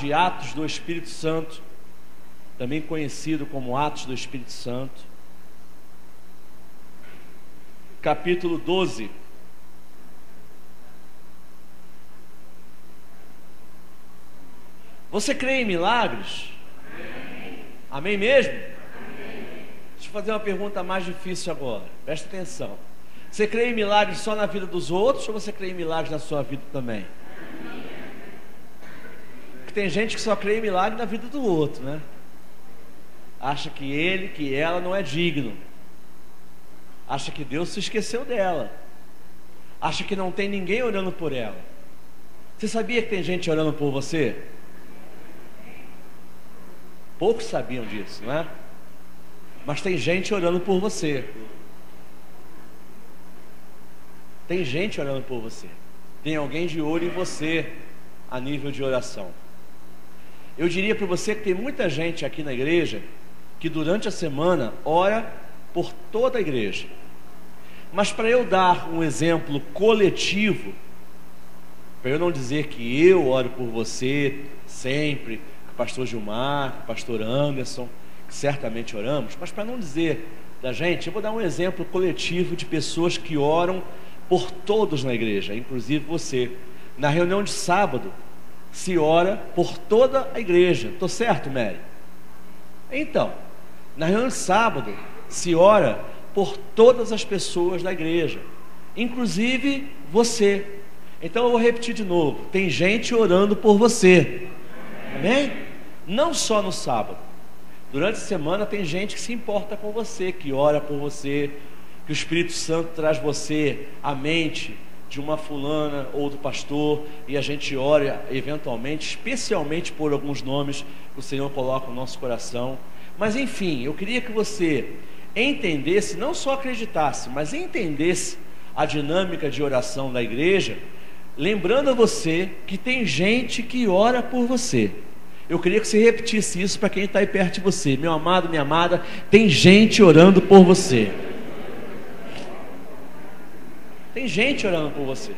de Atos do Espírito Santo, também conhecido como Atos do Espírito Santo, capítulo 12. Você crê em milagres? Amém, amém mesmo? Amém. Deixa eu fazer uma pergunta mais difícil agora, presta atenção. Você crê em milagres só na vida dos outros ou você crê em milagres na sua vida também? Amém. Porque tem gente que só crê em milagre na vida do outro, né? Acha que ele, que ela não é digno. Acha que Deus se esqueceu dela. Acha que não tem ninguém orando por ela. Você sabia que tem gente orando por você? Poucos sabiam disso, não é? Mas tem gente orando por você. Tem gente orando por você. Tem alguém de olho em você a nível de oração. Eu diria para você que tem muita gente aqui na igreja que durante a semana ora por toda a igreja. Mas para eu dar um exemplo coletivo, para eu não dizer que eu oro por você sempre, que o pastor Gilmar, que o pastor Anderson, que certamente oramos, mas para não dizer da gente, eu vou dar um exemplo coletivo de pessoas que oram por todos na igreja, inclusive você. Na reunião de sábado se ora por toda a igreja. Estou certo, Mary? Então, na reunião de sábado se ora por todas as pessoas da igreja, inclusive você. Então eu vou repetir de novo: tem gente orando por você. Amém? Não só no sábado. Durante a semana tem gente que se importa com você, que ora por você, que o Espírito Santo traz você à mente de uma fulana ou do pastor, e a gente ora eventualmente, especialmente por alguns nomes que o Senhor coloca no nosso coração. Mas enfim, eu queria que você entendesse, não só acreditasse, mas entendesse a dinâmica de oração da igreja, lembrando a você que tem gente que ora por você. Eu queria que você repetisse isso para quem está aí perto de você. Meu amado, minha amada, tem gente orando por você. Tem gente orando por você.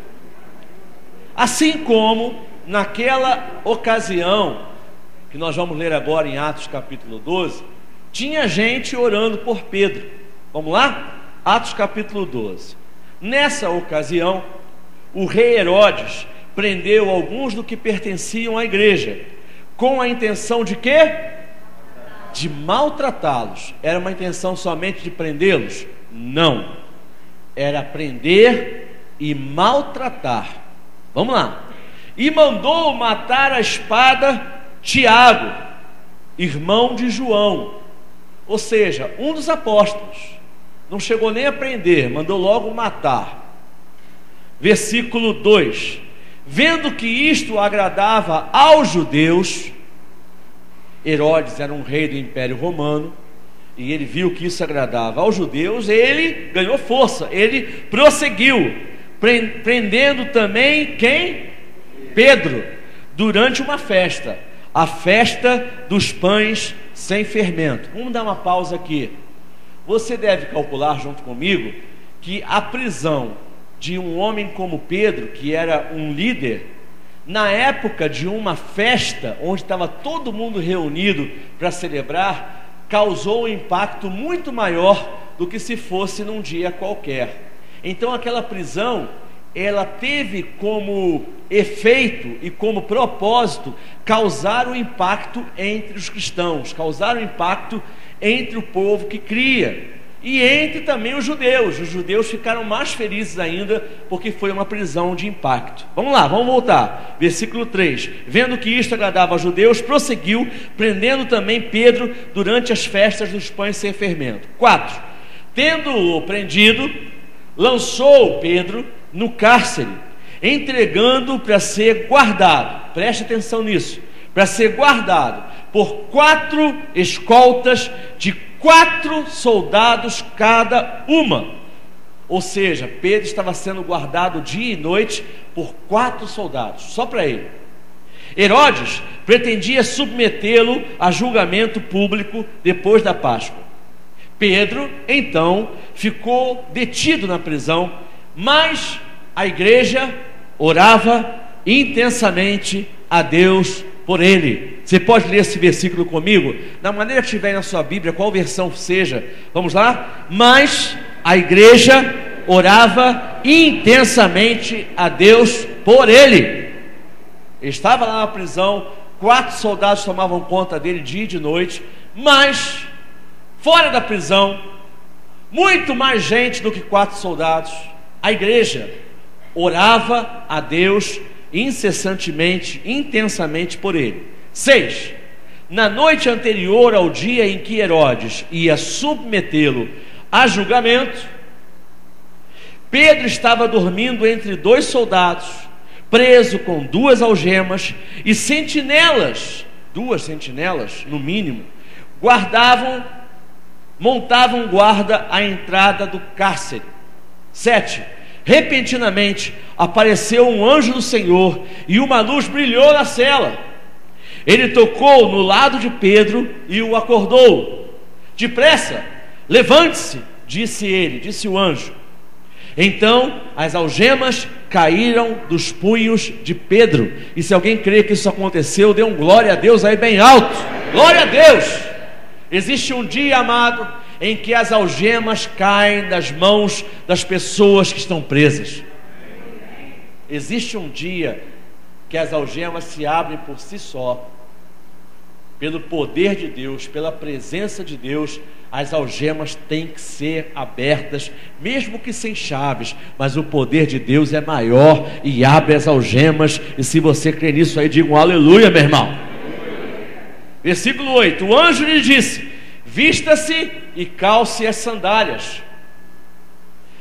Assim como naquela ocasião que nós vamos ler agora em Atos capítulo 12, tinha gente orando por Pedro. Vamos lá? Atos capítulo 12. Nessa ocasião, o rei Herodes prendeu alguns do que pertenciam à igreja, com a intenção de quê? De maltratá-los. Era uma intenção somente de prendê-los? Não. Era prender e maltratar. Vamos lá. E mandou matar a espada Tiago, irmão de João, ou seja, um dos apóstolos. Não chegou nem a prender, mandou logo matar. Versículo 2: vendo que isto agradava aos judeus, Herodes era um rei do Império Romano, e ele viu que isso agradava aos judeus, ele ganhou força, ele prosseguiu, prendendo também quem? Pedro, durante uma festa, a festa dos pães sem fermento. Vamos dar uma pausa aqui. Você deve calcular junto comigo que a prisão de um homem como Pedro, que era um líder, na época de uma festa onde estava todo mundo reunido para celebrar, causou um impacto muito maior do que se fosse num dia qualquer. Então aquela prisão, ela teve como efeito e como propósito causar um impacto entre os cristãos, causar um impacto entre o povo que cria e entre também os judeus. Os judeus ficaram mais felizes ainda porque foi uma prisão de impacto. Vamos lá, vamos voltar. Versículo 3: vendo que isto agradava aos judeus, prosseguiu, prendendo também Pedro durante as festas dos pães sem fermento. 4: tendo-o prendido, lançou Pedro no cárcere, entregando para ser guardado. Preste atenção nisso: para ser guardado por 4 escoltas de 4 soldados cada uma. Ou seja, Pedro estava sendo guardado dia e noite por 4 soldados, só para ele. Herodes pretendia submetê-lo a julgamento público depois da Páscoa. Pedro, então, ficou detido na prisão, mas a igreja orava intensamente a Deus por ele. Você pode ler esse versículo comigo? Da maneira que estiver na sua Bíblia, qual versão seja. Vamos lá? Mas a igreja orava intensamente a Deus por ele. Ele estava lá na prisão, 4 soldados tomavam conta dele dia e de noite, mas fora da prisão, muito mais gente do que 4 soldados, a igreja orava a Deus incessantemente, intensamente por ele. 6. Na noite anterior ao dia em que Herodes ia submetê-lo a julgamento, Pedro estava dormindo entre 2 soldados, preso com 2 algemas, e sentinelas, 2 sentinelas no mínimo, montavam guarda à entrada do cárcere. 7. Repentinamente apareceu um anjo do Senhor e uma luz brilhou na cela. Ele tocou no lado de Pedro e o acordou. Depressa, levante-se, disse o anjo. Então as algemas caíram dos punhos de Pedro. E se alguém crê que isso aconteceu, dê um glória a Deus aí bem alto. Glória a Deus. Existe um dia, amado, em que as algemas caem das mãos das pessoas que estão presas. Existe um dia que as algemas se abrem por si só, pelo poder de Deus, pela presença de Deus. As algemas têm que ser abertas, mesmo que sem chaves, mas o poder de Deus é maior e abre as algemas. E se você crê nisso aí, diga um aleluia, meu irmão. Versículo 8: o anjo lhe disse: vista-se e calce as sandálias.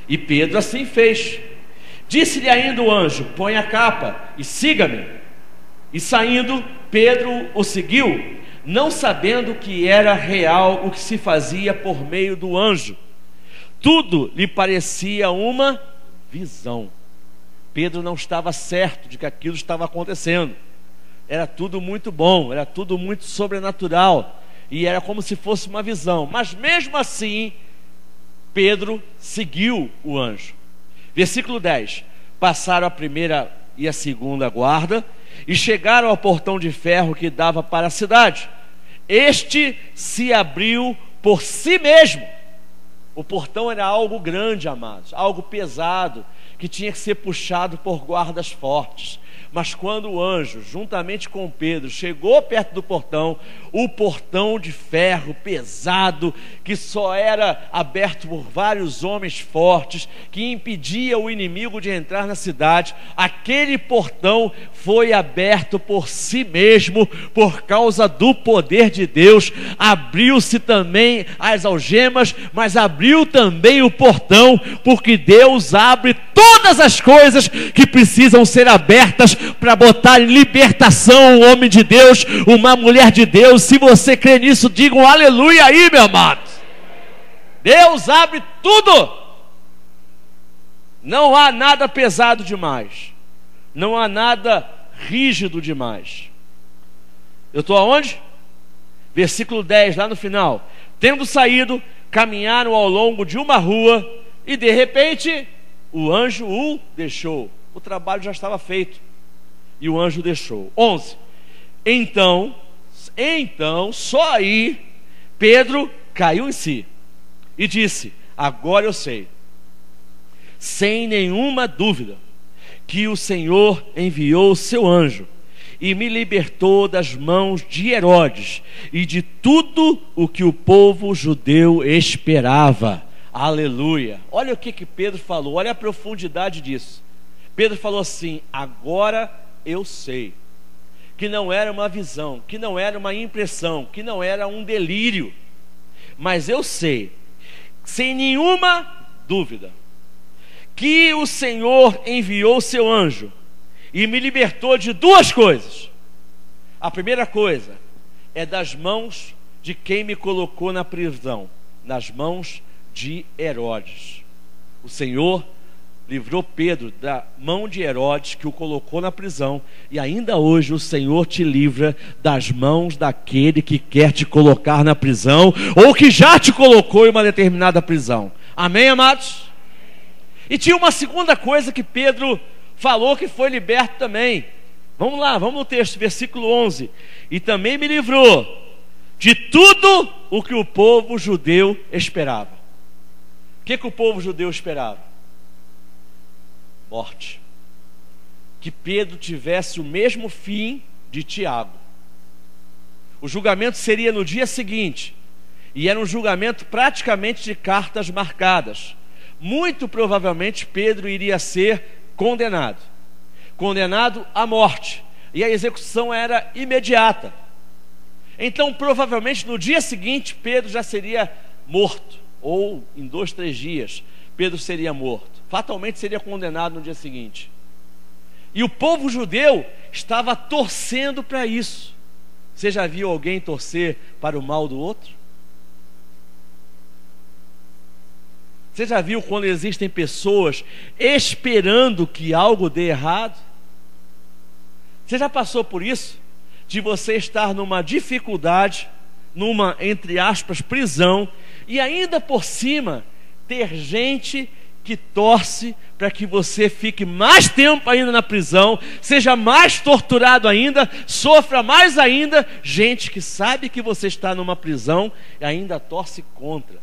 E Pedro assim fez. Disse-lhe ainda o anjo: põe a capa e siga-me. E saindo, Pedro o seguiu, não sabendo que era real o que se fazia por meio do anjo. Tudo lhe parecia uma visão. Pedro não estava certo de que aquilo estava acontecendo. Era tudo muito bom, era tudo muito sobrenatural, e era como se fosse uma visão. Mas mesmo assim, Pedro seguiu o anjo. Versículo 10: passaram a primeira e a segunda guarda e chegaram ao portão de ferro que dava para a cidade. Este se abriu por si mesmo. O portão era algo grande, amados, algo pesado, que tinha que ser puxado por guardas fortes. Mas quando o anjo, juntamente com Pedro, chegou perto do portão, o portão de ferro pesado, que só era aberto por vários homens fortes, que impedia o inimigo de entrar na cidade, aquele portão foi aberto por si mesmo, por causa do poder de Deus. Abriu-se também as algemas, mas abriu também o portão, porque Deus abre todas as coisas que precisam ser abertas para botar em libertação um homem de Deus, uma mulher de Deus. Se você crê nisso, diga um aleluia aí, meu amado. Deus abre tudo. Não há nada pesado demais, não há nada rígido demais. Eu estou aonde? Versículo 10, lá no final. Tendo saído, caminharam ao longo de uma rua, e de repente o anjo o deixou. O trabalho já estava feito, e o anjo deixou. 11. Então, só aí Pedro caiu em si e disse: agora eu sei, sem nenhuma dúvida, que o Senhor enviou o seu anjo e me libertou das mãos de Herodes e de tudo o que o povo judeu esperava. Aleluia. Olha o que Pedro falou, olha a profundidade disso. Pedro falou assim: agora eu sei, que não era uma visão, que não era uma impressão, que não era um delírio, mas eu sei, sem nenhuma dúvida, que o Senhor enviou seu anjo e me libertou de 2 coisas. A primeira coisa é das mãos de quem me colocou na prisão, nas mãos de Herodes. O Senhor livrou Pedro da mão de Herodes, que o colocou na prisão, e ainda hoje o Senhor te livra das mãos daquele que quer te colocar na prisão, ou que já te colocou em uma determinada prisão. Amém, amados? E tinha uma segunda coisa que Pedro falou, que foi liberto também. Vamos lá, vamos no texto, versículo 11. E também me livrou de tudo o que o povo judeu esperava. O que o povo judeu esperava? Morte. Que Pedro tivesse o mesmo fim de Tiago. O julgamento seria no dia seguinte, e era um julgamento praticamente de cartas marcadas. Muito provavelmente Pedro iria ser condenado à morte, e a execução era imediata. Então provavelmente no dia seguinte Pedro já seria morto, ou em 2, 3 dias Pedro seria morto, fatalmente seria condenado no dia seguinte. E o povo judeu estava torcendo para isso. Você já viu alguém torcer para o mal do outro? Você já viu quando existem pessoas esperando que algo dê errado? Você já passou por isso? De você estar numa dificuldade, numa, entre aspas, prisão, e ainda por cima ter gente que torce para que você fique mais tempo ainda na prisão, seja mais torturado ainda, sofra mais ainda. Gente que sabe que você está numa prisão e ainda torce contra.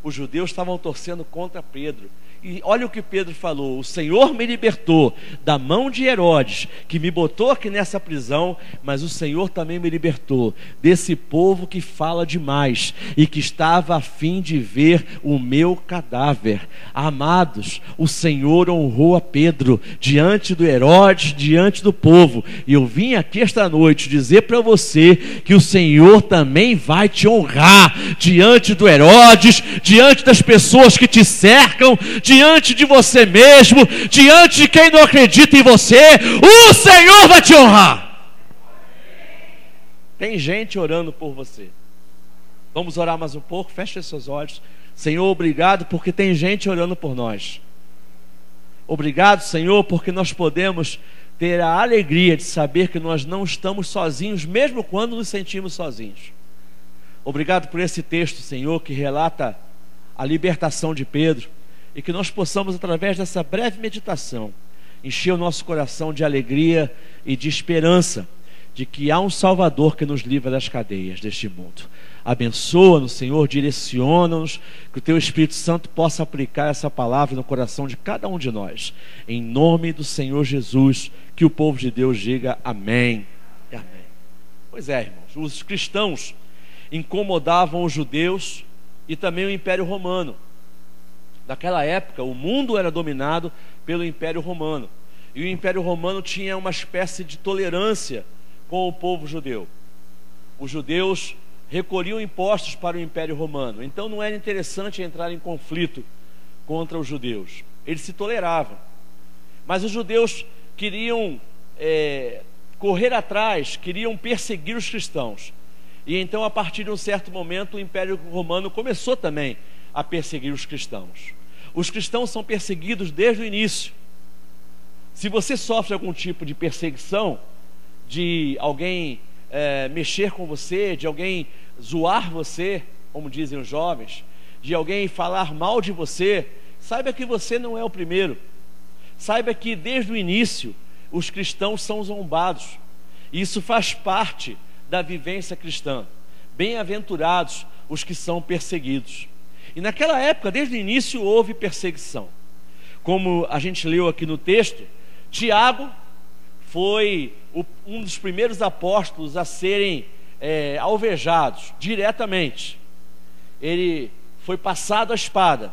Os judeus estavam torcendo contra Pedro. E olha o que Pedro falou: o Senhor me libertou da mão de Herodes, que me botou aqui nessa prisão, mas o Senhor também me libertou desse povo que fala demais e que estava a fim de ver o meu cadáver. Amados, o Senhor honrou a Pedro diante do Herodes, diante do povo. E eu vim aqui esta noite dizer para você que o Senhor também vai te honrar diante do Herodes, diante das pessoas que te cercam, diante de você mesmo, diante de quem não acredita em você. O Senhor vai te honrar. Tem gente orando por você. Vamos orar mais um pouco? Feche seus olhos. Senhor, obrigado porque tem gente orando por nós. Obrigado, Senhor, porque nós podemos ter a alegria de saber que nós não estamos sozinhos, mesmo quando nos sentimos sozinhos. Obrigado por esse texto, Senhor, que relata a libertação de Pedro, e que nós possamos, através dessa breve meditação, encher o nosso coração de alegria e de esperança de que há um Salvador que nos livra das cadeias deste mundo. Abençoa-nos, Senhor, direciona-nos, que o Teu Espírito Santo possa aplicar essa palavra no coração de cada um de nós. Em nome do Senhor Jesus, que o povo de Deus diga amém e amém. Pois é, irmãos, os cristãos incomodavam os judeus e também o Império Romano. Naquela época, o mundo era dominado pelo Império Romano. E o Império Romano tinha uma espécie de tolerância com o povo judeu. Os judeus recolhiam impostos para o Império Romano. Então não era interessante entrar em conflito contra os judeus. Eles se toleravam. Mas os judeus queriam correr atrás, queriam perseguir os cristãos. E então, a partir de um certo momento, o Império Romano começou também a perseguir os cristãos. Os cristãos são perseguidos desde o início. Se você sofre algum tipo de perseguição, de alguém mexer com você, de alguém zoar você, como dizem os jovens, de alguém falar mal de você, saiba que você não é o primeiro. Saiba que desde o início os cristãos são zombados. Isso faz parte da vivência cristã. Bem-aventurados os que são perseguidos. E naquela época, desde o início, houve perseguição. Como a gente leu aqui no texto, Tiago foi um dos primeiros apóstolos a serem alvejados diretamente. Ele foi passado a espada,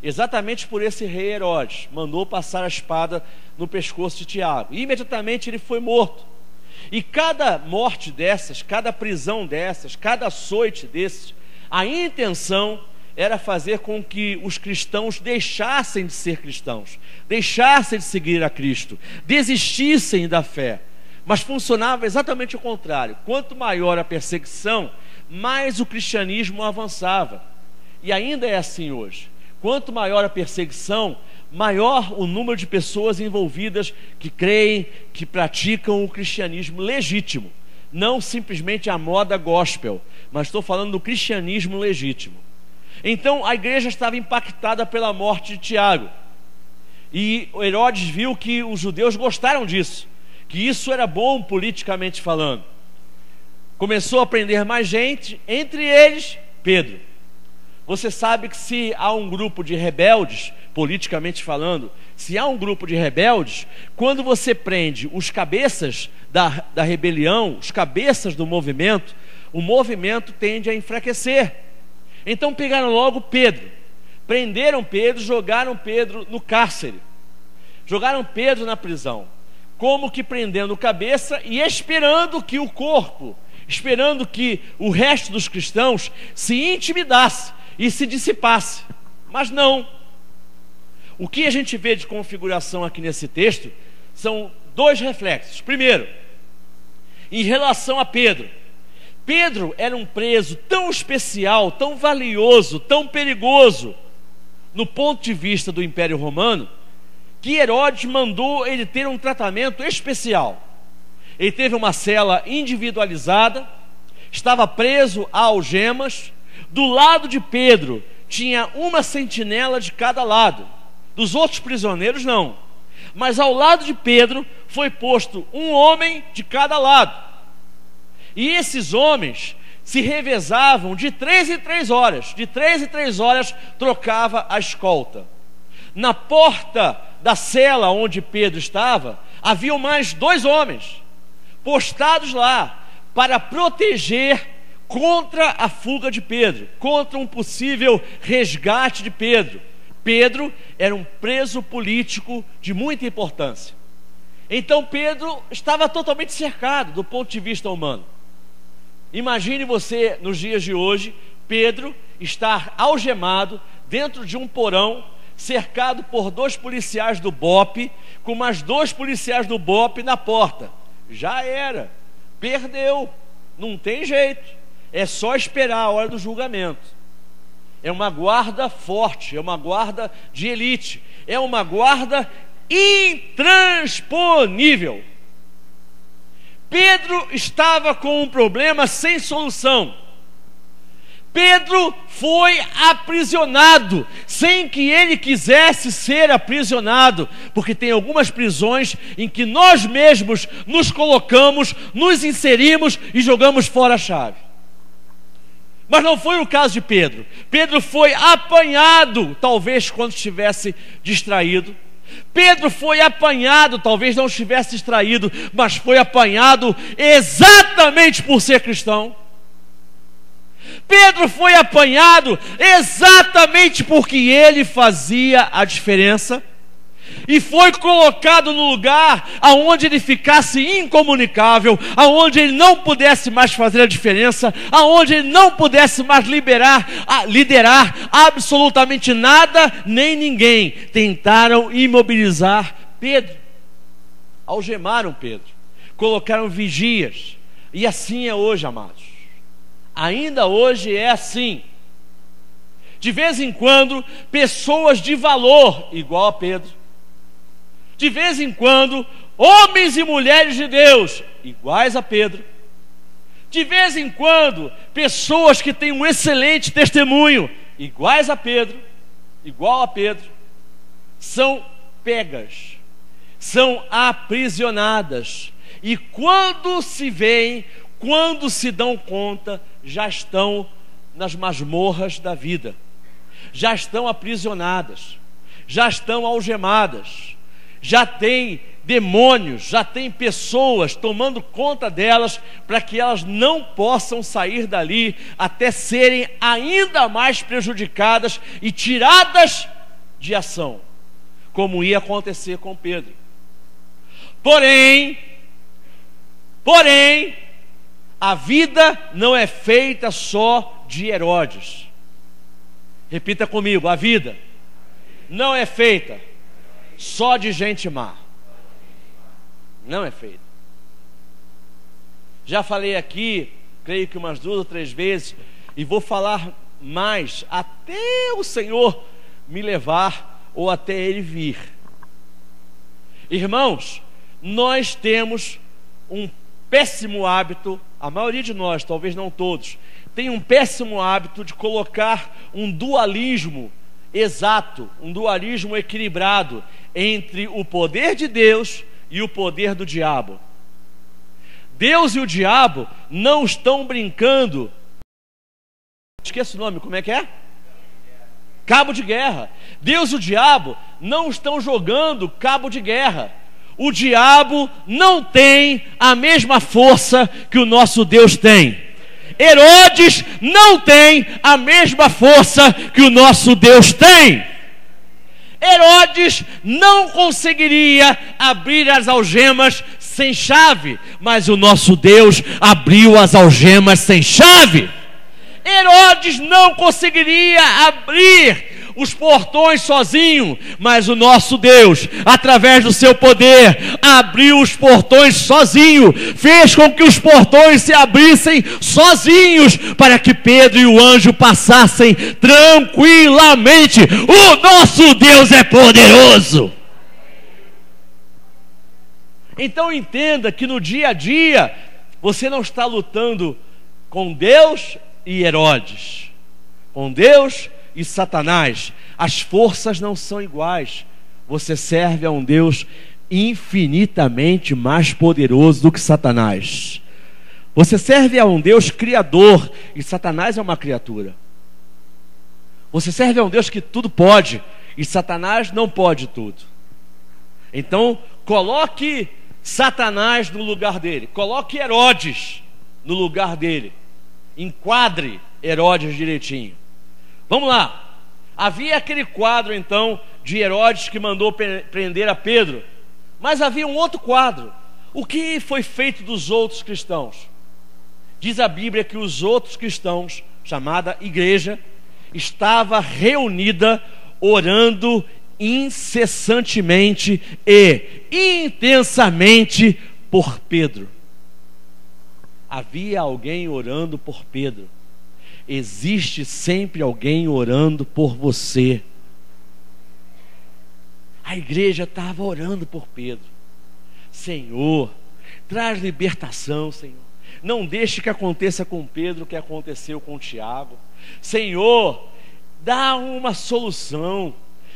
exatamente por esse rei Herodes. Mandou passar a espada no pescoço de Tiago. E imediatamente ele foi morto. E cada morte dessas, cada prisão dessas, cada açoite desses, a intenção era fazer com que os cristãos deixassem de ser cristãos, deixassem de seguir a Cristo, desistissem da fé. Mas funcionava exatamente o contrário. Quanto maior a perseguição, mais o cristianismo avançava. E ainda é assim hoje. Quanto maior a perseguição, maior o número de pessoas envolvidas que creem, que praticam o cristianismo legítimo. Não simplesmente a moda gospel, mas estou falando do cristianismo legítimo. Então a igreja estava impactada pela morte de Tiago. E Herodes viu que os judeus gostaram disso. que isso era bom politicamente falando. Começou a prender mais gente, entre eles Pedro. Você sabe que se há um grupo de rebeldes, politicamente falando, se há um grupo de rebeldes, quando você prende os cabeças da rebelião, os cabeças do movimento, o movimento tende a enfraquecer. Então pegaram logo Pedro, prenderam Pedro, jogaram Pedro no cárcere, jogaram Pedro na prisão, como que prendendo cabeça e esperando que o corpo, esperando que o resto dos cristãos se intimidasse e se dissipasse. Mas não. O que a gente vê de configuração aqui nesse texto são dois reflexos. Primeiro, em relação a Pedro. Pedro era um preso tão especial, tão valioso, tão perigoso no ponto de vista do Império Romano, que Herodes mandou ele ter um tratamento especial. Ele teve uma cela individualizada, estava preso a algemas. Do lado de Pedro tinha uma sentinela de cada lado, dos outros prisioneiros não, mas ao lado de Pedro foi posto um homem de cada lado, e esses homens se revezavam de 3 em 3 horas, de 3 em 3 horas trocava a escolta. Na porta da cela onde Pedro estava, haviam mais 2 homens postados lá para proteger contra a fuga de Pedro, contra um possível resgate de Pedro. Pedro era um preso político de muita importância. Então Pedro estava totalmente cercado do ponto de vista humano. Imagine você, nos dias de hoje, Pedro estar algemado dentro de um porão, cercado por 2 policiais do BOPE, com mais 2 policiais do BOPE na porta. Já era, perdeu, não tem jeito, é só esperar a hora do julgamento. É uma guarda forte, é uma guarda de elite, é uma guarda intransponível. Pedro estava com um problema sem solução. Pedro foi aprisionado, sem que ele quisesse ser aprisionado, porque tem algumas prisões em que nós mesmos nos colocamos, nos inserimos e jogamos fora a chave. Mas não foi o caso de Pedro. Pedro foi apanhado, talvez quando estivesse distraído. Pedro foi apanhado, talvez não estivesse distraído, mas foi apanhado exatamente por ser cristão. Pedro foi apanhado exatamente porque ele fazia a diferença, e foi colocado no lugar aonde ele ficasse incomunicável, aonde ele não pudesse mais fazer a diferença, aonde ele não pudesse mais liderar absolutamente nada nem ninguém. Tentaram imobilizar Pedro, algemaram Pedro, colocaram vigias, e assim é hoje, amados. Ainda hoje é assim. De vez em quando, pessoas de valor, igual a Pedro, de vez em quando, homens e mulheres de Deus, iguais a Pedro, de vez em quando, pessoas que têm um excelente testemunho, iguais a Pedro, igual a Pedro, são pegas, são aprisionadas, e quando se veem, quando se dão conta, já estão nas masmorras da vida, já estão aprisionadas, já estão algemadas, já tem demônios, já tem pessoas tomando conta delas, para que elas não possam sair dali, até serem ainda mais prejudicadas e tiradas de ação, como ia acontecer com Pedro. Porém, a vida não é feita só de Herodes. Repita comigo: a vida não é feita só de gente má. Não é feita. Já falei aqui, creio que umas 2 ou 3 vezes, e vou falar mais, até o Senhor me levar, ou até Ele vir. Irmãos, nós temos um péssimo hábito, a maioria de nós, talvez não todos, tem um péssimo hábito de colocar um dualismo exato, um dualismo equilibrado entre o poder de Deus e o poder do diabo. Deus e o diabo não estão brincando. Esqueça o nome, como é que é? Cabo de guerra. Deus e o diabo não estão jogando cabo de guerra. O diabo não tem a mesma força que o nosso Deus tem. Herodes não tem a mesma força que o nosso Deus tem. Herodes não conseguiria abrir as algemas sem chave, mas o nosso Deus abriu as algemas sem chave. Herodes não conseguiria abrir os portões sozinho, mas o nosso Deus, através do seu poder, abriu os portões sozinho, fez com que os portões se abrissem sozinhos, para que Pedro e o anjo passassem tranquilamente. O nosso Deus é poderoso. Então entenda que no dia a dia, você não está lutando com Deus e Herodes, com Deus e Satanás. As forças não são iguais. Você serve a um Deus infinitamente mais poderoso do que Satanás. Você serve a um Deus criador, e Satanás é uma criatura. Você serve a um Deus que tudo pode, e Satanás não pode tudo. Então coloque Satanás no lugar dele, coloque Herodes no lugar dele, enquadre Herodes direitinho. Vamos lá. Havia aquele quadro então de Herodes que mandou prender a Pedro, mas havia um outro quadro. O que foi feito dos outros cristãos? Diz a Bíblia que os outros cristãos, chamada igreja, estava reunida orando incessantemente e intensamente por Pedro. Havia alguém orando por Pedro. Existe sempre alguém orando por você. A igreja estava orando por Pedro. Senhor, traz libertação, Senhor. Não deixe que aconteça com Pedro o que aconteceu com Tiago. Senhor, dá uma solução.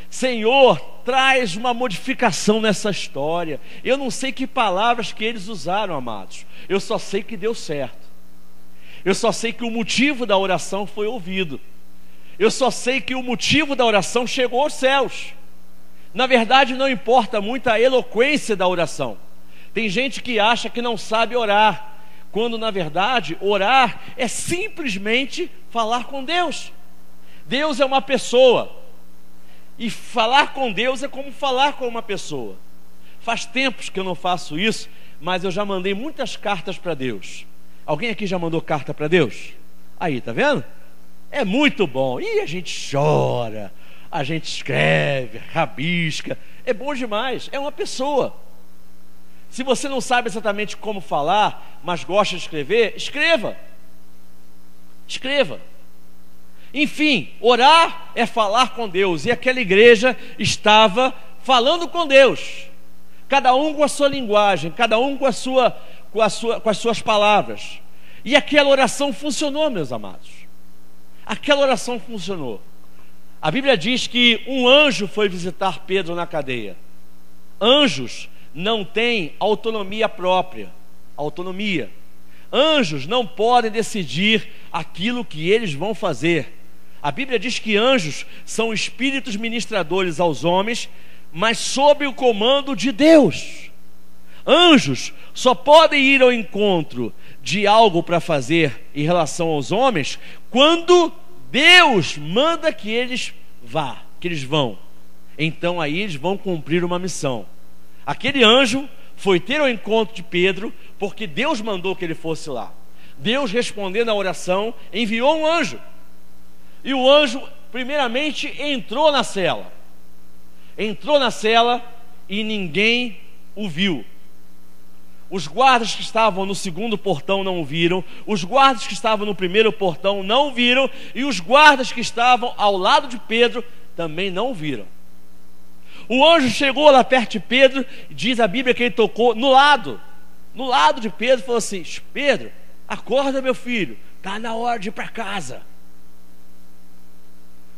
Senhor, traz uma modificação nessa história. Eu não sei que palavras que eles usaram, amados. Eu só sei que deu certo. Eu só sei que o motivo da oração foi ouvido. Eu só sei que o motivo da oração chegou aos céus. Na verdade, não importa muito a eloquência da oração. Tem gente que acha que não sabe orar, quando na verdade orar é simplesmente falar com Deus. Deus é uma pessoa, e falar com Deus é como falar com uma pessoa. Faz tempos que eu não faço isso, mas eu já mandei muitas cartas para Deus. Alguém aqui já mandou carta para Deus? Aí, tá vendo? É muito bom. E a gente chora, a gente escreve, rabisca. É bom demais. É uma pessoa. Se você não sabe exatamente como falar, mas gosta de escrever, escreva. Escreva. Enfim, orar é falar com Deus. E aquela igreja estava falando com Deus. Cada um com a sua linguagem, cada um com as suas palavras. E aquela oração funcionou, meus amados. Aquela oração funcionou. A Bíblia diz que um anjo foi visitar Pedro na cadeia. Anjos não têm autonomia própria. Autonomia. Anjos não podem decidir aquilo que eles vão fazer. A Bíblia diz que anjos são espíritos ministradores aos homens, mas sob o comando de Deus. Anjos só podem ir ao encontro de algo para fazer em relação aos homens quando Deus manda que eles vão. Então aí eles vão cumprir uma missão. Aquele anjo foi ter ao encontro de Pedro porque Deus mandou que ele fosse lá. Deus, respondendo à oração, enviou um anjo. E o anjo primeiramente entrou na cela. Entrou na cela e ninguém o viu. Os guardas que estavam no segundo portão não o viram. Os guardas que estavam no primeiro portão não o viram. E os guardas que estavam ao lado de Pedro também não o viram. O anjo chegou lá perto de Pedro. Diz a Bíblia que ele tocou no lado de Pedro, falou assim: Pedro, acorda, meu filho, está na hora de ir para casa.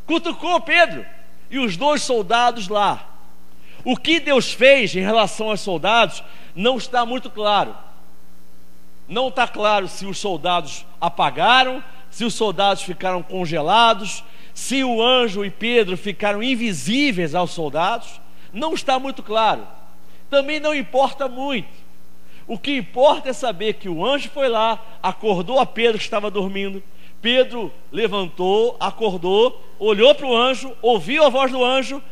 Cutucou Pedro. E os dois soldados lá. O que Deus fez em relação aos soldados não está muito claro. Não está claro se os soldados apagaram, se os soldados ficaram congelados, se o anjo e Pedro ficaram invisíveis aos soldados. Não está muito claro. Também não importa muito. O que importa é saber que o anjo foi lá, acordou a Pedro que estava dormindo. Pedro levantou, acordou, olhou para o anjo, ouviu a voz do anjo,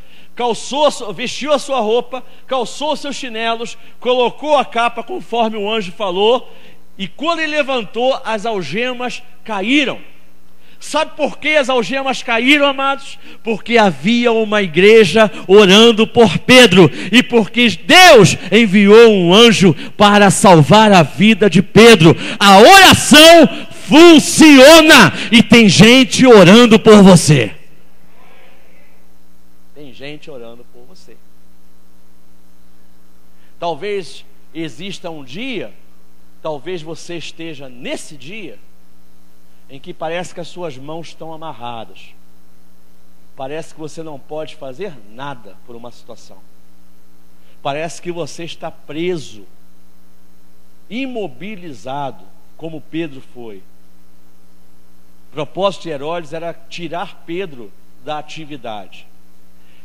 vestiu a sua roupa, calçou os seus chinelos, colocou a capa conforme o anjo falou, e quando ele levantou, as algemas caíram. Sabe por que as algemas caíram, amados? Porque havia uma igreja orando por Pedro, e porque Deus enviou um anjo para salvar a vida de Pedro. A oração funciona, e tem gente orando por você. Tem gente orando por você. Talvez exista um dia, talvez você esteja nesse dia, em que parece que as suas mãos estão amarradas. Parece que você não pode fazer nada por uma situação. Parece que você está preso, imobilizado, como Pedro foi. O propósito de Herodes era tirar Pedro da atividade.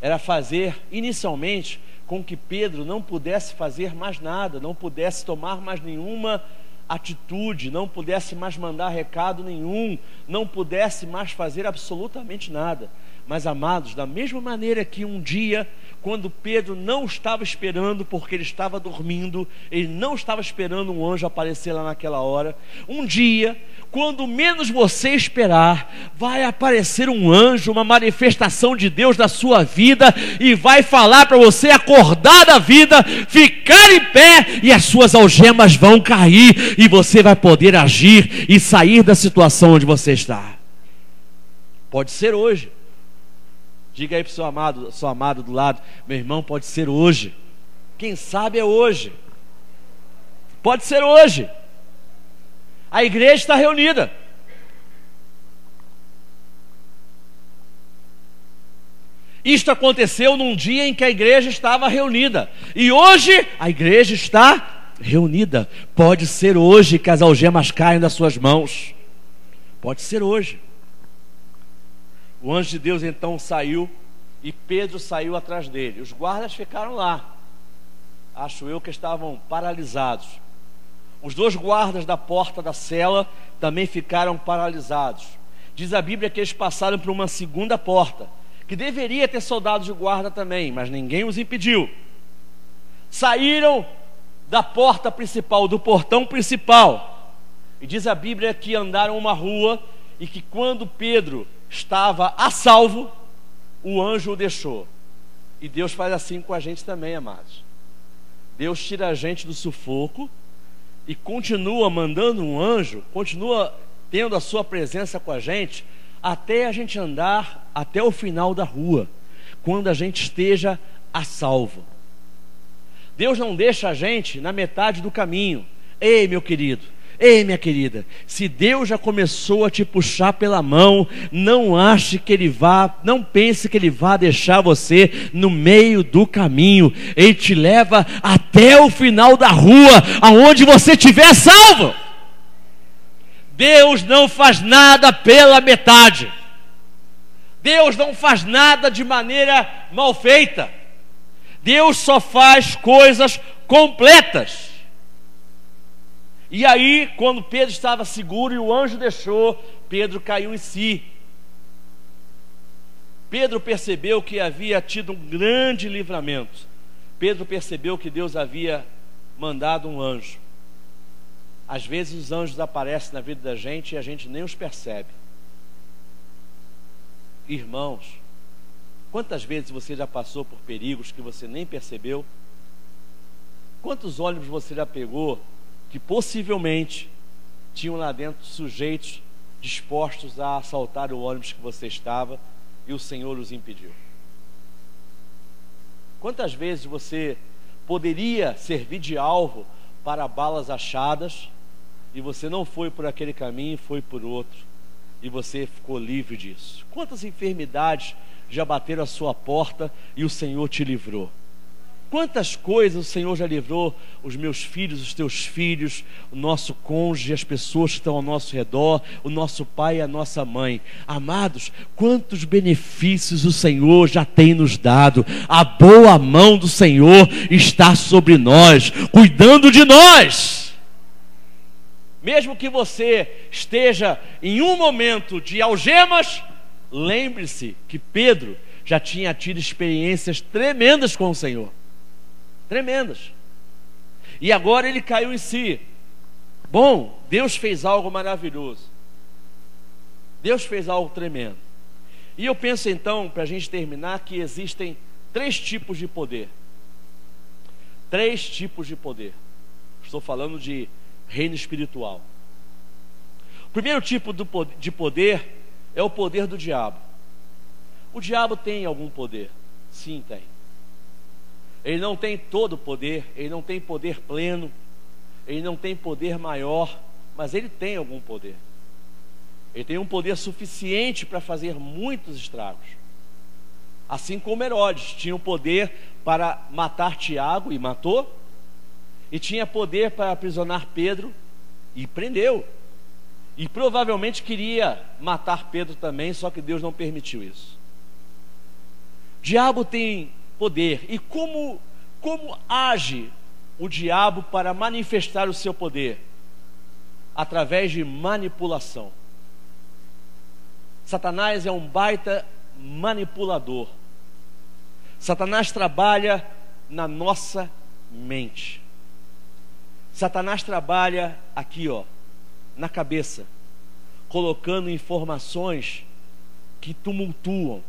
Era fazer, inicialmente, com que Pedro não pudesse fazer mais nada, não pudesse tomar mais nenhuma atitude, não pudesse mais mandar recado nenhum, não pudesse mais fazer absolutamente nada. Mas, amados, da mesma maneira que um dia, quando Pedro não estava esperando, porque ele estava dormindo, ele não estava esperando um anjo aparecer lá naquela hora, um dia, quando menos você esperar, vai aparecer um anjo, uma manifestação de Deus na sua vida, e vai falar para você acordar da vida, ficar em pé, e as suas algemas vão cair, e você vai poder agir e sair da situação onde você está. Pode ser hoje. Diga aí para o seu amado do lado: meu irmão, pode ser hoje. Quem sabe é hoje. Pode ser hoje. A igreja está reunida. Isto aconteceu num dia em que a igreja estava reunida. E hoje a igreja está reunida. Pode ser hoje que as algemas caiam das suas mãos. Pode ser hoje. O anjo de Deus então saiu, e Pedro saiu atrás dele. Os guardas ficaram lá. Acho eu que estavam paralisados. Os dois guardas da porta da cela também ficaram paralisados. Diz a Bíblia que eles passaram por uma segunda porta, que deveria ter soldados de guarda também, mas ninguém os impediu. Saíram da porta principal, do portão principal. E diz a Bíblia que andaram uma rua, e que quando Pedro estava a salvo, o anjo o deixou. E Deus faz assim com a gente também, amados. Deus tira a gente do sufoco e continua mandando um anjo, continua tendo a sua presença com a gente, até a gente andar até o final da rua, quando a gente esteja a salvo. Deus não deixa a gente na metade do caminho. Ei, meu querido, ei, minha querida, se Deus já começou a te puxar pela mão, não pense que Ele vá deixar você no meio do caminho. Ele te leva até o final da rua, aonde você estiver salvo. Deus não faz nada pela metade. Deus não faz nada de maneira mal feita. Deus só faz coisas completas. E aí, quando Pedro estava seguro e o anjo deixou, Pedro caiu em si. Pedro percebeu que havia tido um grande livramento. Pedro percebeu que Deus havia mandado um anjo. Às vezes os anjos aparecem na vida da gente e a gente nem os percebe. Irmãos, quantas vezes você já passou por perigos que você nem percebeu? Quantos ônibus você já pegou que possivelmente tinham lá dentro sujeitos dispostos a assaltar o ônibus que você estava, e o Senhor os impediu? Quantas vezes você poderia servir de alvo para balas achadas, e você não foi por aquele caminho, foi por outro, e você ficou livre disso? Quantas enfermidades já bateram a sua porta e o Senhor te livrou? Quantas coisas o Senhor já livrou os meus filhos, os teus filhos, o nosso cônjuge, as pessoas que estão ao nosso redor, o nosso pai e a nossa mãe. Amados, quantos benefícios o Senhor já tem nos dado. A boa mão do Senhor está sobre nós, cuidando de nós. Mesmo que você esteja em um momento de algemas, lembre-se que Pedro já tinha tido experiências tremendas com o Senhor. Tremendas. E agora ele caiu em si. Bom, Deus fez algo maravilhoso. Deus fez algo tremendo. E eu penso então, para a gente terminar, que existem 3 tipos de poder. 3 tipos de poder. Estou falando de reino espiritual. O primeiro tipo de poder é o poder do diabo. O diabo tem algum poder? Sim, tem. Ele não tem todo o poder, ele não tem poder pleno, ele não tem poder maior, mas ele tem algum poder. Ele tem um poder suficiente para fazer muitos estragos. Assim como Herodes tinha o poder para matar Tiago e matou, e tinha poder para aprisionar Pedro e prendeu. E provavelmente queria matar Pedro também, só que Deus não permitiu isso. O diabo tem poder. E como age o diabo para manifestar o seu poder? Através de manipulação. Satanás é um baita manipulador. Satanás trabalha na nossa mente. Satanás trabalha aqui, na cabeça, colocando informações que tumultuam,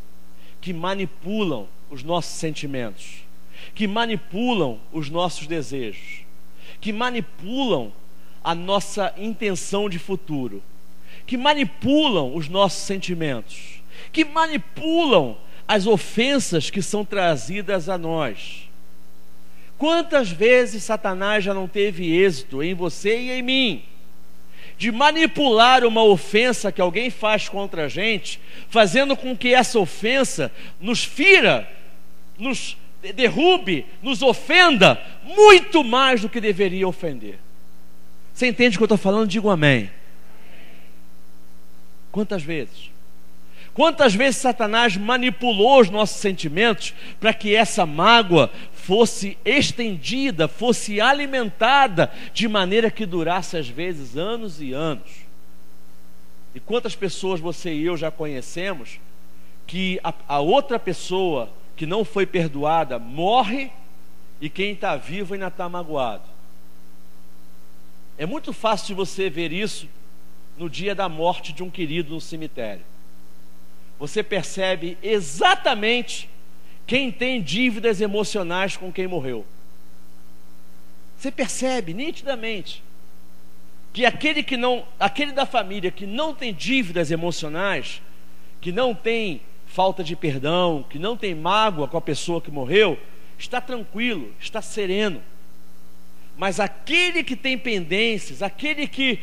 que manipulam os nossos sentimentos, que manipulam os nossos desejos, que manipulam a nossa intenção de futuro, que manipulam os nossos sentimentos, que manipulam as ofensas que são trazidas a nós. Quantas vezes Satanás já não teve êxito em você e em mim, de manipular uma ofensa que alguém faz contra a gente, fazendo com que essa ofensa nos fira, nos derrube, nos ofenda, muito mais do que deveria ofender. Você entende o que eu estou falando? Diga um amém. Quantas vezes? Quantas vezes Satanás manipulou os nossos sentimentos para que essa mágoa fosse estendida, fosse alimentada de maneira que durasse às vezes anos e anos. E quantas pessoas você e eu já conhecemos que a outra pessoa que não foi perdoada morre e quem está vivo ainda está magoado. É muito fácil de você ver isso no dia da morte de um querido no cemitério. Você percebe exatamente quem tem dívidas emocionais com quem morreu. Você percebe nitidamente que aquele da família que não tem dívidas emocionais, que não tem falta de perdão, que não tem mágoa com a pessoa que morreu, está tranquilo, está sereno. Mas aquele que tem pendências, aquele que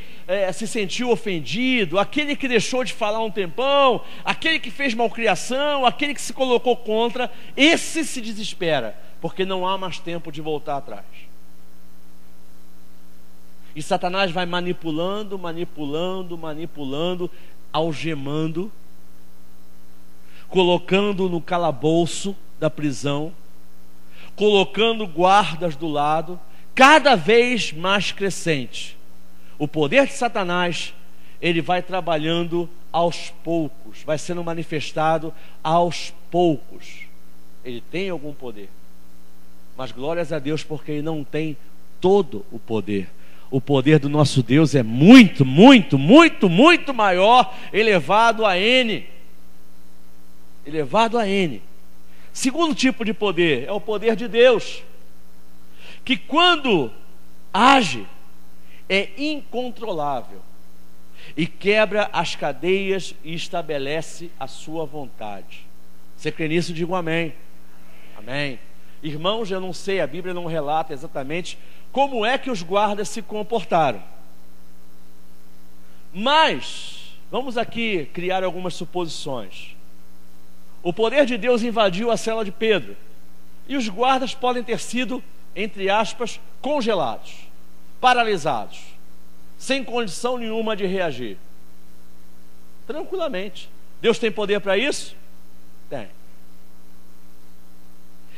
se sentiu ofendido, aquele que deixou de falar um tempão, aquele que fez malcriação, aquele que se colocou contra, esse se desespera, porque não há mais tempo de voltar atrás. E Satanás vai manipulando, algemando, colocando no calabouço da prisão, colocando guardas do lado, cada vez mais crescente. O poder de Satanás, ele vai trabalhando aos poucos, vai sendo manifestado aos poucos. Ele tem algum poder, mas glórias a Deus, porque ele não tem todo o poder. O poder do nosso Deus é muito, muito, muito, muito maior, elevado a N. Elevado a N. Segundo tipo de poder é o poder de Deus, que quando age é incontrolável e quebra as cadeias e estabelece a sua vontade. Você crê nisso? Diga um amém. Amém. Irmãos, eu não sei, a Bíblia não relata exatamente como é que os guardas se comportaram, mas vamos aqui criar algumas suposições. O poder de Deus invadiu a cela de Pedro. E os guardas podem ter sido, entre aspas, congelados, paralisados, sem condição nenhuma de reagir. Tranquilamente. Deus tem poder para isso? Tem.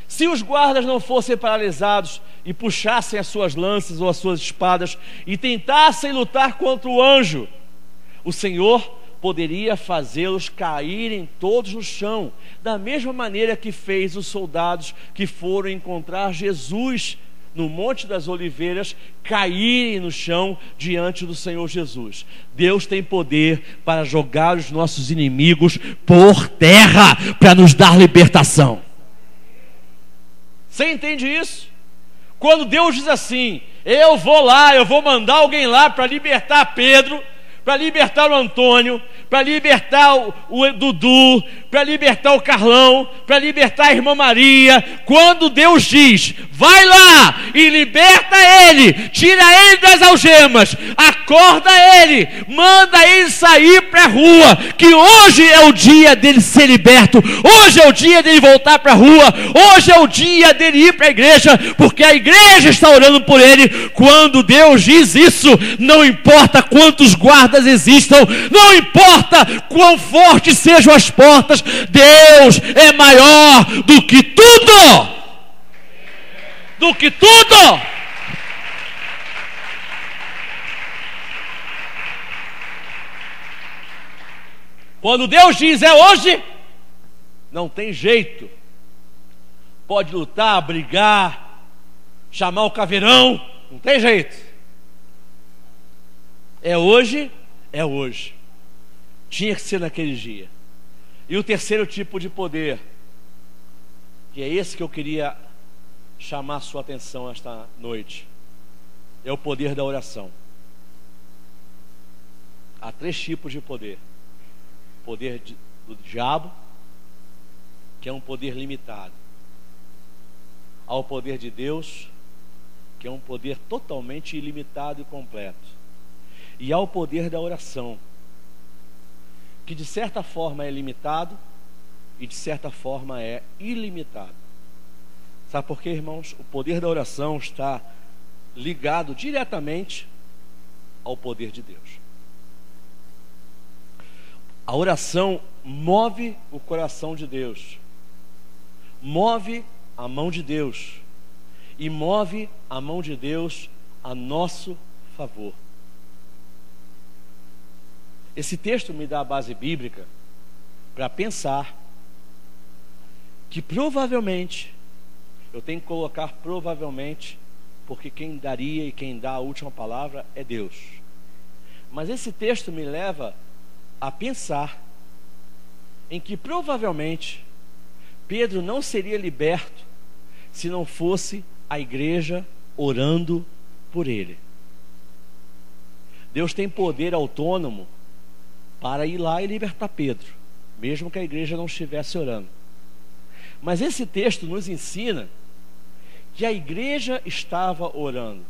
Se os guardas não fossem paralisados e puxassem as suas lanças ou as suas espadas e tentassem lutar contra o anjo, o Senhor poderia fazê-los caírem todos no chão, da mesma maneira que fez os soldados que foram encontrar Jesus no Monte das Oliveiras caírem no chão diante do Senhor Jesus. Deus tem poder para jogar os nossos inimigos por terra, para nos dar libertação. Você entende isso? Quando Deus diz assim: eu vou lá, eu vou mandar alguém lá para libertar Pedro, para libertar o Antônio, para libertar o Dudu, para libertar o Carlão, para libertar a irmã Maria. Quando Deus diz: vai lá e liberta ele, tira ele das algemas, acorda ele, manda ele sair para a rua, que hoje é o dia dele ser liberto, hoje é o dia dele voltar para a rua, hoje é o dia dele ir para a igreja, porque a igreja está orando por ele. Quando Deus diz isso, não importa quantos guardas existam, não importa quão fortes sejam as portas, Deus é maior do que tudo. Do que tudo. Quando Deus diz é hoje, não tem jeito. Pode lutar, brigar, chamar o caveirão, não tem jeito. É hoje, é hoje. Tinha que ser naquele dia. E o terceiro tipo de poder, que é esse que eu queria chamar a sua atenção esta noite, é o poder da oração. Há três tipos de poder: poder do diabo, que é um poder limitado; ao poder de Deus, que é um poder totalmente ilimitado e completo; e ao poder da oração, que de certa forma é limitado e de certa forma é ilimitado. Sabe por quê, irmãos? O poder da oração está ligado diretamente ao poder de Deus. A oração move o coração de Deus, move a mão de Deus, e move a mão de Deus a nosso favor. Esse texto me dá a base bíblica para pensar que provavelmente, eu tenho que colocar provavelmente, porque quem daria e quem dá a última palavra é Deus. Mas esse texto me leva a pensar em que provavelmente Pedro não seria liberto se não fosse a igreja orando por ele. Deus tem poder autônomo para ir lá e libertar Pedro, mesmo que a igreja não estivesse orando. Mas esse texto nos ensina que a igreja estava orando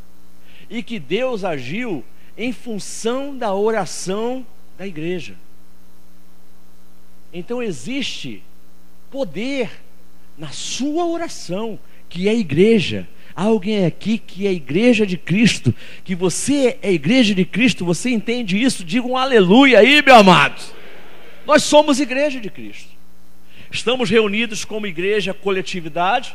e que Deus agiu em função da oração da igreja. Então existe poder na sua oração, que é a igreja. Há alguém aqui que é a igreja de Cristo, que você é a igreja de Cristo, você entende isso? Diga um aleluia aí, meu amado. Nós somos igreja de Cristo. Estamos reunidos como igreja, coletividade,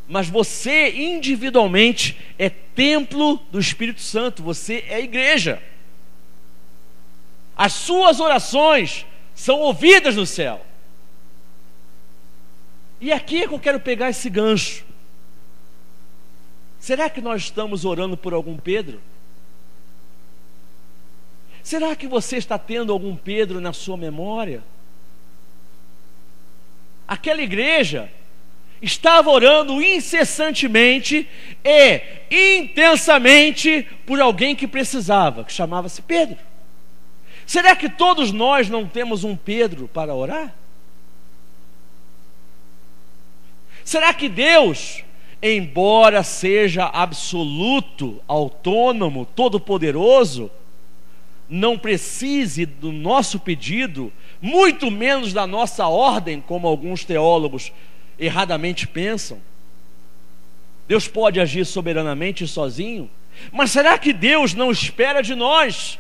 mas você individualmente é templo do Espírito Santo, você é igreja. As suas orações são ouvidas no céu. E aqui é que eu quero pegar esse gancho. Será que nós estamos orando por algum Pedro? Será que você está tendo algum Pedro na sua memória? Aquela igreja estava orando incessantemente e intensamente por alguém que precisava, que chamava-se Pedro. Será que todos nós não temos um Pedro para orar? Será que Deus, embora seja absoluto, autônomo, todo-poderoso, não precise do nosso pedido, muito menos da nossa ordem, como alguns teólogos erradamente pensam. Deus pode agir soberanamente e sozinho, mas será que Deus não espera de nós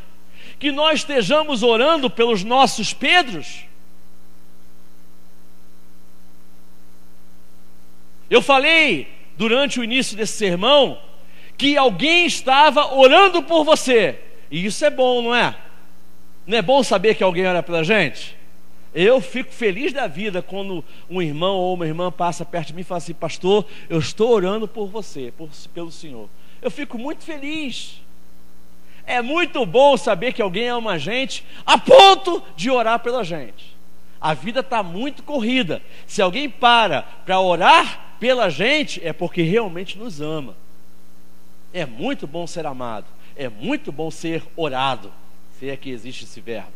que nós estejamos orando pelos nossos Pedros? Eu falei durante o início desse sermão que alguém estava orando por você, e isso é bom, não é? Não é bom saber que alguém ora pela gente? Eu fico feliz da vida quando um irmão ou uma irmã passa perto de mim e fala assim: pastor, eu estou orando por você, pelo Senhor. Eu fico muito feliz. É muito bom saber que alguém ama a gente a ponto de orar pela gente. A vida está muito corrida. Se alguém para orar pela gente, é porque realmente nos ama. É muito bom ser amado. É muito bom ser orado, se é que existe esse verbo.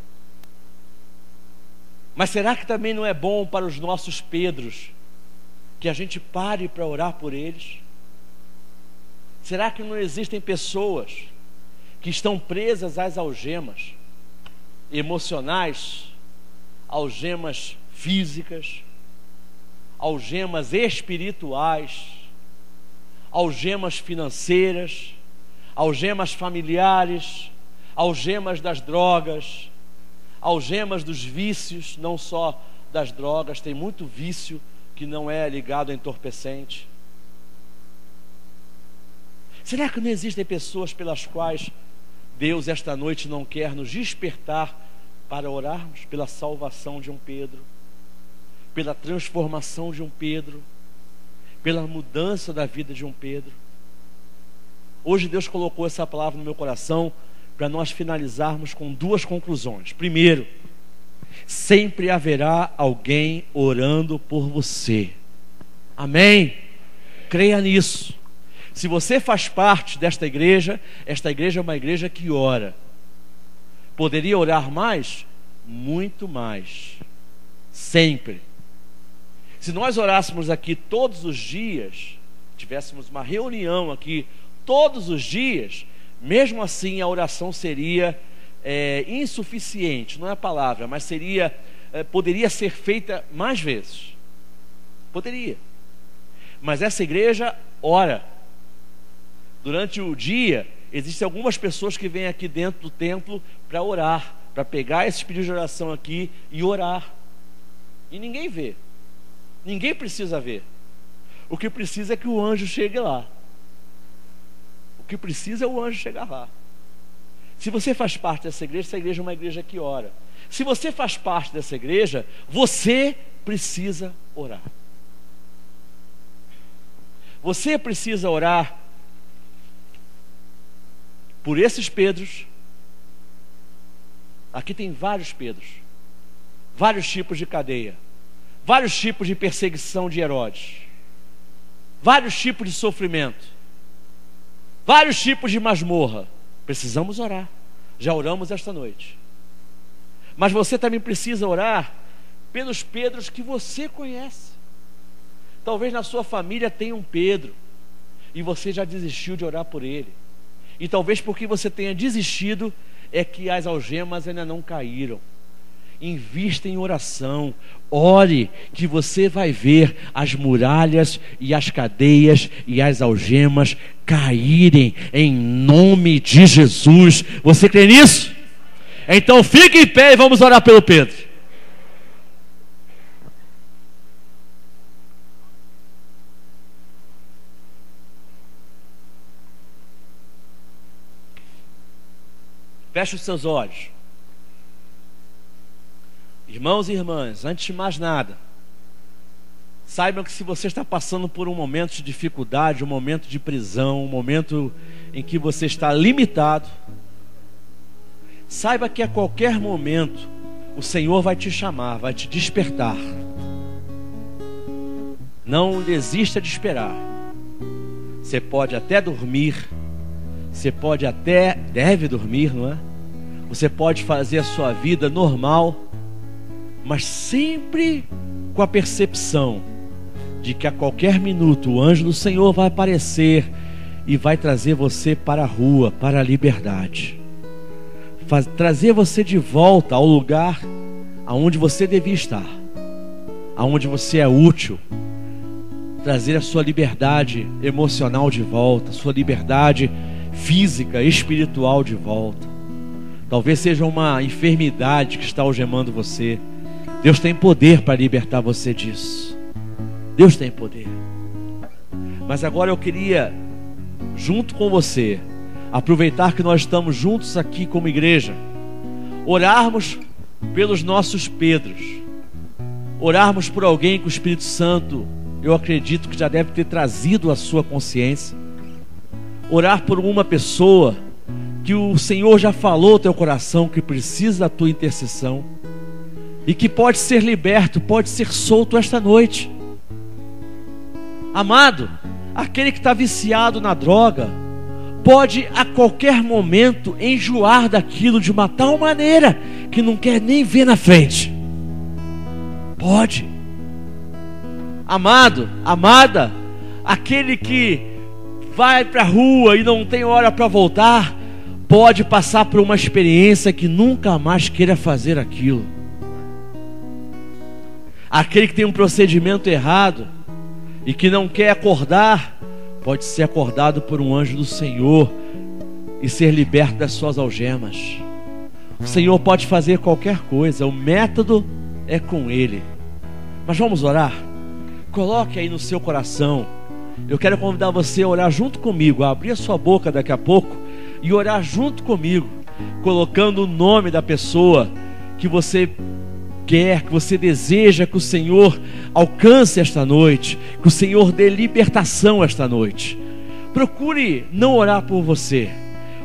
Mas será que também não é bom para os nossos Pedros que a gente pare para orar por eles? Será que não existem pessoas que estão presas às algemas emocionais, algemas físicas, algemas espirituais, algemas financeiras, algemas familiares, algemas das drogas, algemas dos vícios, não só das drogas, tem muito vício que não é ligado a entorpecente. Será que não existem pessoas pelas quais Deus esta noite não quer nos despertar para orarmos pela salvação de um Pedro, pela transformação de um Pedro, pela mudança da vida de um Pedro? Hoje Deus colocou essa palavra no meu coração para nós finalizarmos com duas conclusões. Primeiro, sempre haverá alguém orando por você. Amém? Creia nisso. Se você faz parte desta igreja, esta igreja é uma igreja que ora. Poderia orar mais? Muito mais. Sempre. Se nós orássemos aqui todos os dias, tivéssemos uma reunião aqui todos os dias, mesmo assim a oração seria insuficiente, não é a palavra, mas poderia ser feita mais vezes. Poderia. Mas essa igreja ora. Durante o dia, existem algumas pessoas que vêm aqui dentro do templo para orar, para pegar esses pedidos de oração aqui e orar. E ninguém vê. Ninguém precisa ver. O que precisa é que o anjo chegue lá. O que precisa é o anjo chegar lá. Se você faz parte dessa igreja, essa igreja é uma igreja que ora. Se você faz parte dessa igreja, você precisa orar. Você precisa orar por esses Pedros. Aqui tem vários Pedros, vários tipos de cadeia, vários tipos de perseguição de Herodes, vários tipos de sofrimento, vários tipos de masmorra. Precisamos orar. Já oramos esta noite. Mas você também precisa orar pelos Pedros que você conhece. Talvez na sua família tenha um Pedro e você já desistiu de orar por ele. E talvez porque você tenha desistido é que as algemas ainda não caíram. Invista em oração, ore, que você vai ver as muralhas e as cadeias e as algemas caírem em nome de Jesus. Você crê nisso? Então fique em pé e vamos orar pelo Pedro. Feche os seus olhos. Irmãos e irmãs, antes de mais nada, saibam que se você está passando por um momento de dificuldade, um momento de prisão, um momento em que você está limitado, saiba que a qualquer momento o Senhor vai te chamar, vai te despertar. Não desista de esperar. Você pode até dormir, você pode até, deve dormir, não é? Você pode fazer a sua vida normal, mas sempre com a percepção de que a qualquer minuto o anjo do Senhor vai aparecer e vai trazer você para a rua, para a liberdade, trazer você de volta ao lugar aonde você devia estar, aonde você é útil, trazer a sua liberdade emocional de volta, a sua liberdade física, espiritual de volta. Talvez seja uma enfermidade que está algemando você. Deus tem poder para libertar você disso. Deus tem poder. Mas agora eu queria, junto com você, aproveitar que nós estamos juntos aqui como igreja, orarmos pelos nossos Pedros, orarmos por alguém que o Espírito Santo, eu acredito que já deve ter trazido à sua consciência, orar por uma pessoa que o Senhor já falou ao teu coração que precisa da tua intercessão e que pode ser liberto, pode ser solto esta noite. Amado, aquele que está viciado na droga pode a qualquer momento enjoar daquilo de uma tal maneira que não quer nem ver na frente. Pode. Amado, amada, aquele que vai para a rua e não tem hora para voltar, pode passar por uma experiência que nunca mais queira fazer aquilo. Aquele que tem um procedimento errado e que não quer acordar, pode ser acordado por um anjo do Senhor e ser liberto das suas algemas. O Senhor pode fazer qualquer coisa, o método é com Ele. Mas vamos orar? Coloque aí no seu coração. Eu quero convidar você a orar junto comigo, a abrir a sua boca daqui a pouco e orar junto comigo, colocando o nome da pessoa que você quer, que você deseja que o Senhor alcance esta noite, que o Senhor dê libertação esta noite. Procure não orar por você,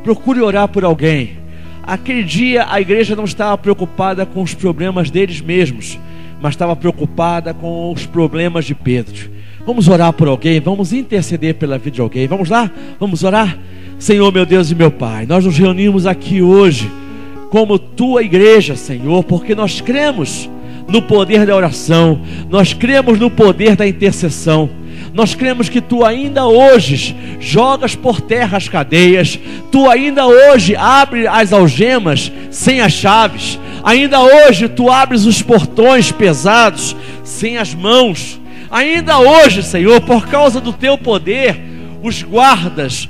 procure orar por alguém. Aquele dia a igreja não estava preocupada com os problemas deles mesmos, mas estava preocupada com os problemas de Pedro. Vamos orar por alguém, vamos interceder pela vida de alguém. Vamos lá? Vamos orar? Senhor, meu Deus e meu Pai, nós nos reunimos aqui hoje como tua igreja, Senhor, porque nós cremos no poder da oração, nós cremos no poder da intercessão, nós cremos que tu ainda hoje jogas por terra as cadeias, tu ainda hoje abre as algemas sem as chaves, ainda hoje tu abres os portões pesados sem as mãos, ainda hoje, Senhor, por causa do teu poder, os guardas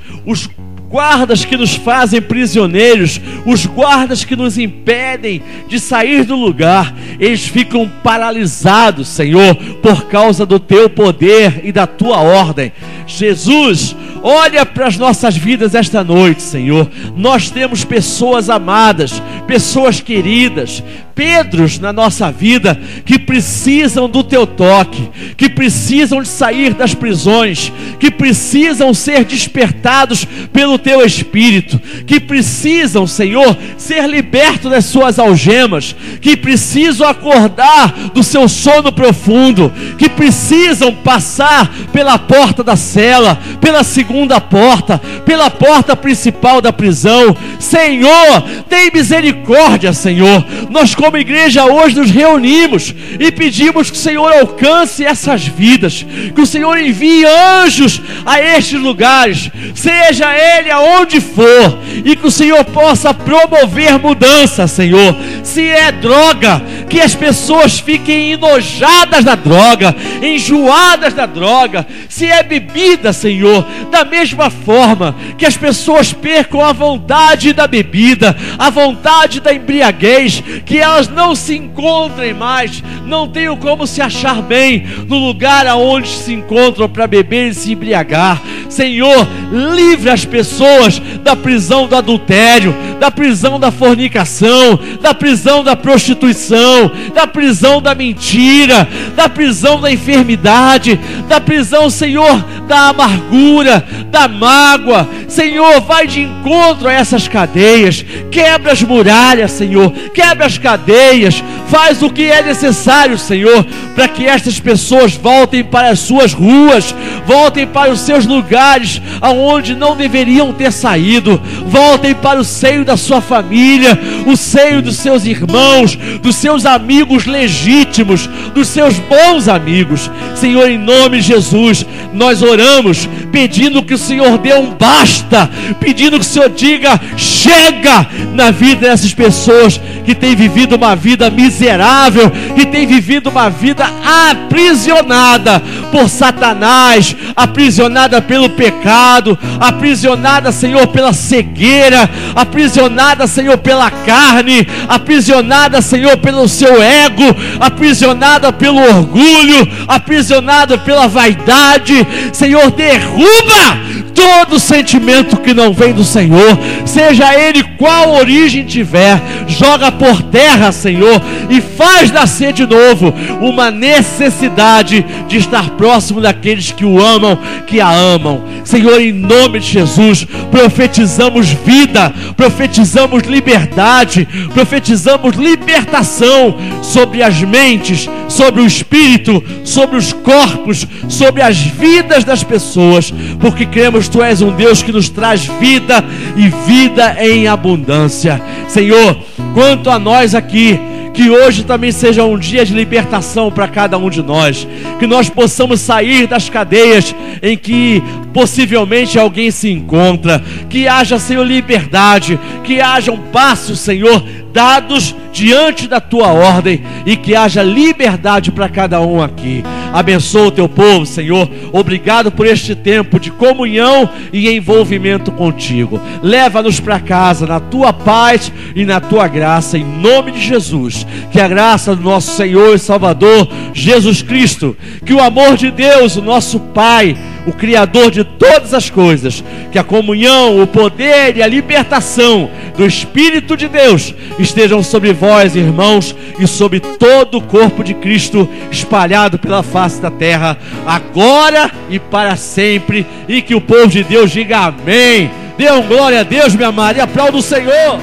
que nos fazem prisioneiros, os guardas que nos impedem de sair do lugar, eles ficam paralisados, Senhor, por causa do teu poder e da tua ordem. Jesus, olha para as nossas vidas esta noite, Senhor. Nós temos pessoas amadas, pessoas queridas, Pedros na nossa vida que precisam do teu toque, que precisam de sair das prisões, que precisam ser despertados pelo teu Espírito, que precisam, Senhor, ser libertos das suas algemas, que precisam acordar do seu sono profundo, que precisam passar pela porta da cela, pela segunda porta, pela porta principal da prisão. Senhor, tem misericórdia, Senhor. Nós como igreja hoje nos reunimos e pedimos que o Senhor alcance essas vidas, que o Senhor envie anjos a estes lugares, seja ele aonde for, e que o Senhor possa promover mudança, Senhor. Se é droga, que as pessoas fiquem enojadas da droga, enjoadas da droga. Se é bebida, Senhor, da mesma forma que as pessoas percam a vontade da bebida, a vontade da embriaguez, que elas não se encontrem mais, não tenham como se achar bem no lugar aonde se encontram para beber e se embriagar. Senhor, livre as pessoas da prisão do adultério, da prisão da fornicação, da prisão da prostituição, da prisão da mentira, da prisão da enfermidade, da prisão, Senhor, da amargura, da mágoa. Senhor, vai de encontro a essas cadeias, quebra as muralhas, Senhor, quebra as cadeias, faz o que é necessário, Senhor, para que estas pessoas voltem para as suas ruas, voltem para os seus lugares aonde não deveriam ter saído, voltem para o seio da sua família, o seio dos seus irmãos, dos seus amigos legítimos, dos seus bons amigos. Senhor, em nome de Jesus, nós oramos pedindo que o Senhor dê um basta, pedindo que o Senhor diga chega na vida dessas pessoas que têm vivido uma vida miserável, que têm vivido uma vida aprisionada por Satanás, aprisionada pelo pecado, aprisionada, Senhor, pela cegueira, aprisionada, Senhor, pela carne, aprisionada, Senhor, pelo seu ego, aprisionada pelo orgulho, aprisionada pela vaidade. Senhor, derruba todo sentimento que não vem do Senhor, seja ele qual origem tiver, joga por terra, Senhor, e faz nascer de novo uma necessidade de estar próximo daqueles que o amam, que a amam. Senhor, em nome de Jesus, profetizamos vida, profetizamos liberdade, profetizamos libertação sobre as mentes, sobre o espírito, sobre os corpos, sobre as vidas das pessoas, porque cremos Tu és um Deus que nos traz vida e vida em abundância. Senhor, quanto a nós aqui, que hoje também seja um dia de libertação para cada um de nós, que nós possamos sair das cadeias em que possivelmente alguém se encontra, que haja, Senhor, liberdade, que hajam passos, Senhor, dados diante da Tua ordem, e que haja liberdade para cada um aqui. Abençoa o Teu povo, Senhor. Obrigado por este tempo de comunhão e envolvimento contigo. Leva-nos para casa na Tua paz e na Tua graça, em nome de Jesus. Que a graça do nosso Senhor e Salvador Jesus Cristo, que o amor de Deus, o nosso Pai, o Criador de todas as coisas, que a comunhão, o poder e a libertação do Espírito de Deus estejam sobre vós, irmãos, e sobre todo o corpo de Cristo espalhado pela face da terra, agora e para sempre. E que o povo de Deus diga amém. Dê glória a Deus, minha amada, e aplauda o Senhor.